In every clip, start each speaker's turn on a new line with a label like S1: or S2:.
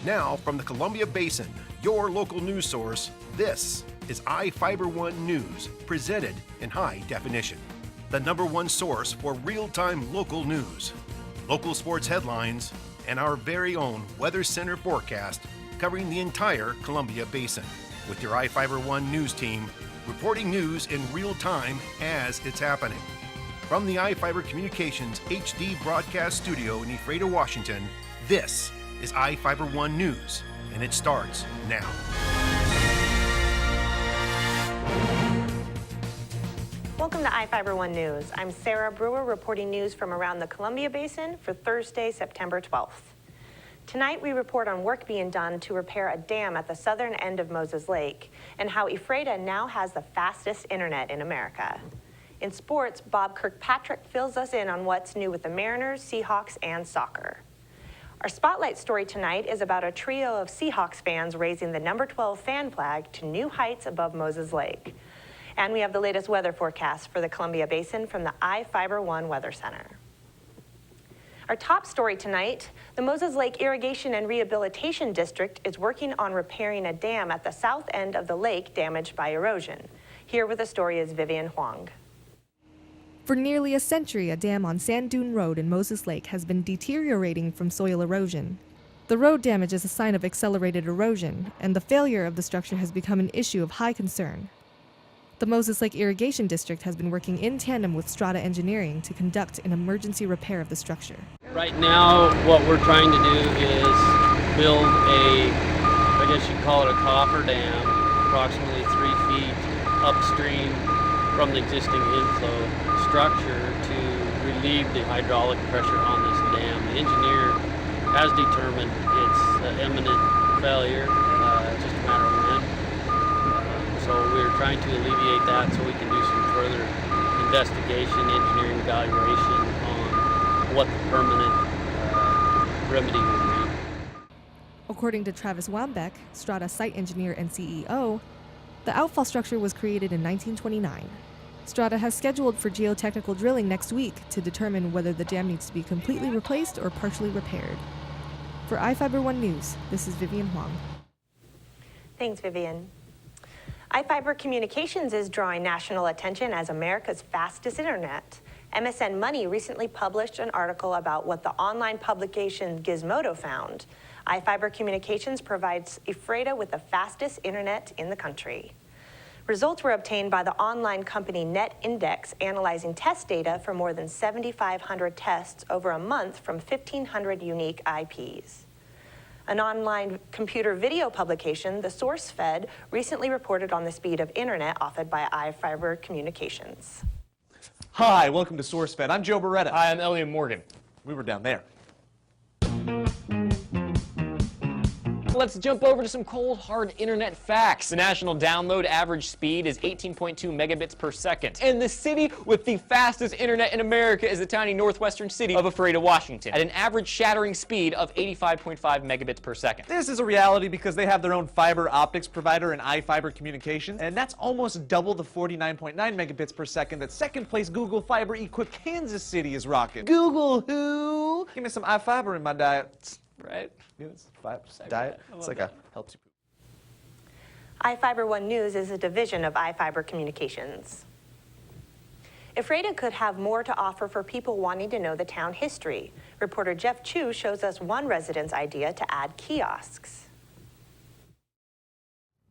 S1: Now, from the Columbia Basin, your local news source, this is iFIBER 1 News, presented in high definition. The #1 source for real-time local news, local sports headlines, and our very own Weather Center forecast covering the entire Columbia Basin. With your iFIBER 1 News team, reporting news in real time as it's happening. From the iFIBER Communications HD broadcast studio in Ephrata, Washington, this is iFIBER 1 News, and it starts now.
S2: Welcome to iFIBER 1 News. I'm Sarah Brewer reporting news from around the Columbia Basin for Thursday, September 12th. Tonight we report on work being done to repair a dam at the southern end of Moses Lake and how Ephrata now has the fastest internet in America. In sports, Bob Kirkpatrick fills us in on what's new with the Mariners, Seahawks, and soccer. Our spotlight story tonight is about a trio of Seahawks fans raising the number 12 fan flag to new heights above Moses Lake. And we have the latest weather forecast for the Columbia Basin from the iFIBER 1 Weather Center. Our top story tonight, the Moses Lake Irrigation and Rehabilitation District is working on repairing a dam at the south end of the lake damaged by erosion. Here with the story is Vivian Huang.
S3: For nearly a century, a dam on Sand Dune Road in Moses Lake has been deteriorating from soil erosion. The road damage is a sign of accelerated erosion, and the failure of the structure has become an issue of high concern. The Moses Lake Irrigation District has been working in tandem with Strata Engineering to conduct an emergency repair of the structure.
S4: Right now, what we're trying to do is build I guess you'd call it a coffer dam, approximately 3 feet upstream from the existing inflow structure to relieve the hydraulic pressure on this dam. The engineer has determined it's an imminent failure, just a matter of when. So we're trying to alleviate that so we can do some further investigation, engineering evaluation on what the permanent remedy will be.
S3: According to Travis Wambeck, Strata site engineer and CEO, the outfall structure was created in 1929. Strata has scheduled for geotechnical drilling next week to determine whether the dam needs to be completely replaced or partially repaired. For iFIBER 1 News, this is Vivian Huang.
S2: Thanks, Vivian. iFIBER Communications is drawing national attention as America's fastest internet. MSN Money recently published an article about what the online publication Gizmodo found. iFIBER Communications provides Ephrata with the fastest internet in the country. Results were obtained by the online company NetIndex, analyzing test data for more than 7,500 tests over a month from 1,500 unique IPs. An online computer video publication, The SourceFed, recently reported on the speed of internet offered by iFIBER Communications.
S5: Hi, welcome to SourceFed. I'm Joe Beretta.
S6: Hi, I'm Elliot Morgan.
S5: We were down there.
S6: Let's jump over to some cold, hard internet facts. The national download average speed is 18.2 megabits per second. And the city with the fastest internet in America is the tiny northwestern city of Ephrata, Washington, at an average shattering speed of 85.5 megabits per second.
S5: This is a reality because they have their own fiber optics provider in iFIBER Communications, and that's almost double the 49.9 megabits per second that second place Google fiber-equipped Kansas City is rocking. Google who? Give me some iFIBER in my diet.
S6: Right?
S5: Yes, diet. It's like helps you poop.
S2: iFIBER 1 News is a division of iFIBER Communications. Ephrata could have more to offer for people wanting to know the town history. Reporter Jeff Chu shows us one resident's idea to add kiosks.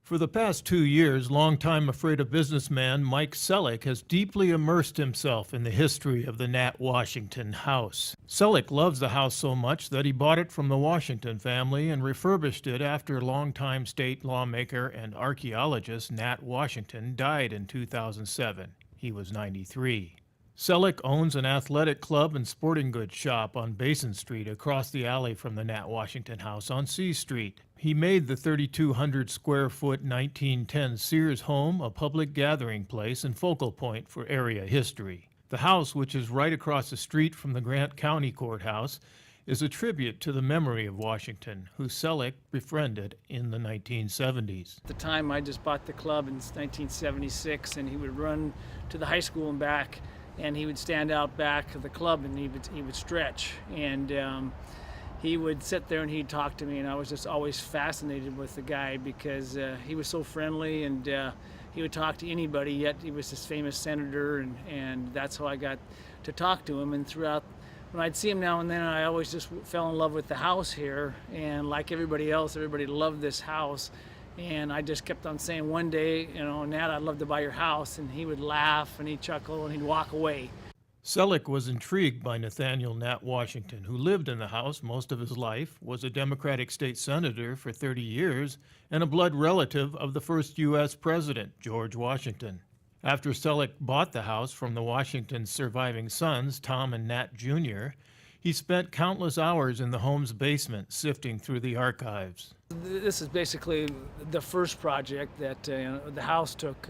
S7: For the past 2 years, longtime Ephrata businessman Mike Selleck has deeply immersed himself in the history of the Nat Washington house. Selleck loves the house so much that he bought it from the Washington family and refurbished it after longtime state lawmaker and archaeologist Nat Washington died in 2007. He was 93. Selleck owns an athletic club and sporting goods shop on Basin Street across the alley from the Nat Washington house on C Street. He made the 3,200 square foot 1910 Sears home a public gathering place and focal point for area history. The house, which is right across the street from the Grant County Courthouse, is a tribute to the memory of Washington, who Selleck befriended in the 1970s.
S8: At the time, I just bought the club in 1976, and he would run to the high school and back, and he would stand out back of the club, and he would stretch. And he would sit there and he'd talk to me, and I was just always fascinated with the guy because he was so friendly, and he would talk to anybody, yet he was this famous senator, and that's how I got to talk to him. And throughout, when I'd see him now and then, I always just fell in love with the house here, and like everybody else, everybody loved this house. And I just kept on saying, one day, you know, Nat, I'd love to buy your house. And he would laugh and he'd chuckle and he'd walk away.
S7: Selleck was intrigued by Nathaniel Nat Washington, who lived in the house most of his life, was a Democratic state senator for 30 years, and a blood relative of the first U.S. president, George Washington. After Selleck bought the house from the Washington's surviving sons, Tom and Nat Jr., he spent countless hours in the home's basement sifting through the archives.
S8: This is basically the first project that the house took.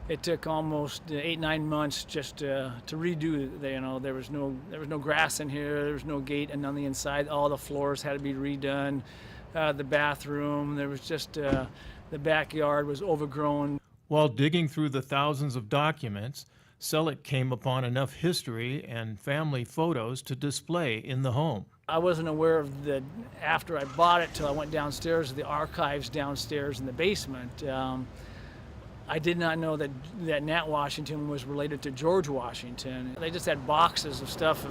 S8: It took almost 8-9 months just to redo. There was no grass in here. There was no gate, and on the inside, all the floors had to be redone. The bathroom, there was just the backyard was overgrown.
S7: While digging through the thousands of documents, Selleck came upon enough history and family photos to display in the home.
S8: I wasn't aware of after I bought it till I went downstairs to the archives downstairs in the basement. I did not know that Nat Washington was related to George Washington. They just had boxes of stuff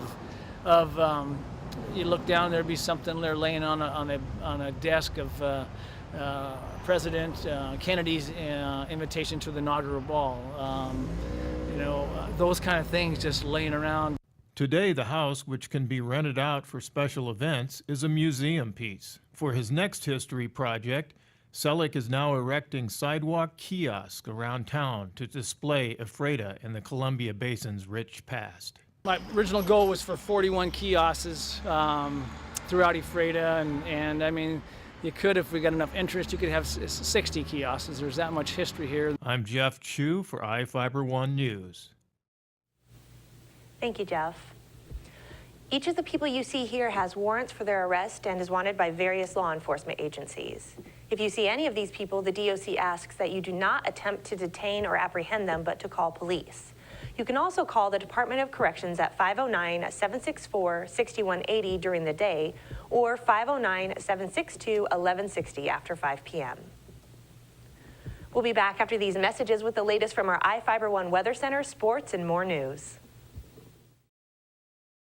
S8: you look down, there'd be something there laying on a desk of President Kennedy's invitation to the inaugural ball. Those kind of things just laying around.
S7: Today, the house, which can be rented out for special events, is a museum piece. For his next history project, Selleck is now erecting sidewalk kiosks around town to display Ephrata and the Columbia Basin's rich past.
S8: My original goal was for 41 kiosks throughout Ephrata, and I mean, you could, if we got enough interest, you could have 60 kiosks. There's that much history here.
S7: I'm Jeff Chu for iFIBER 1 News.
S2: Thank you, Jeff. Each of the people you see here has warrants for their arrest and is wanted by various law enforcement agencies. If you see any of these people, the DOC asks that you do not attempt to detain or apprehend them, but to call police. You can also call the Department of Corrections at 509-764-6180 during the day or 509-762-1160 after 5 p.m. We'll be back after these messages with the latest from our iFIBER 1 Weather Center, sports, and more news.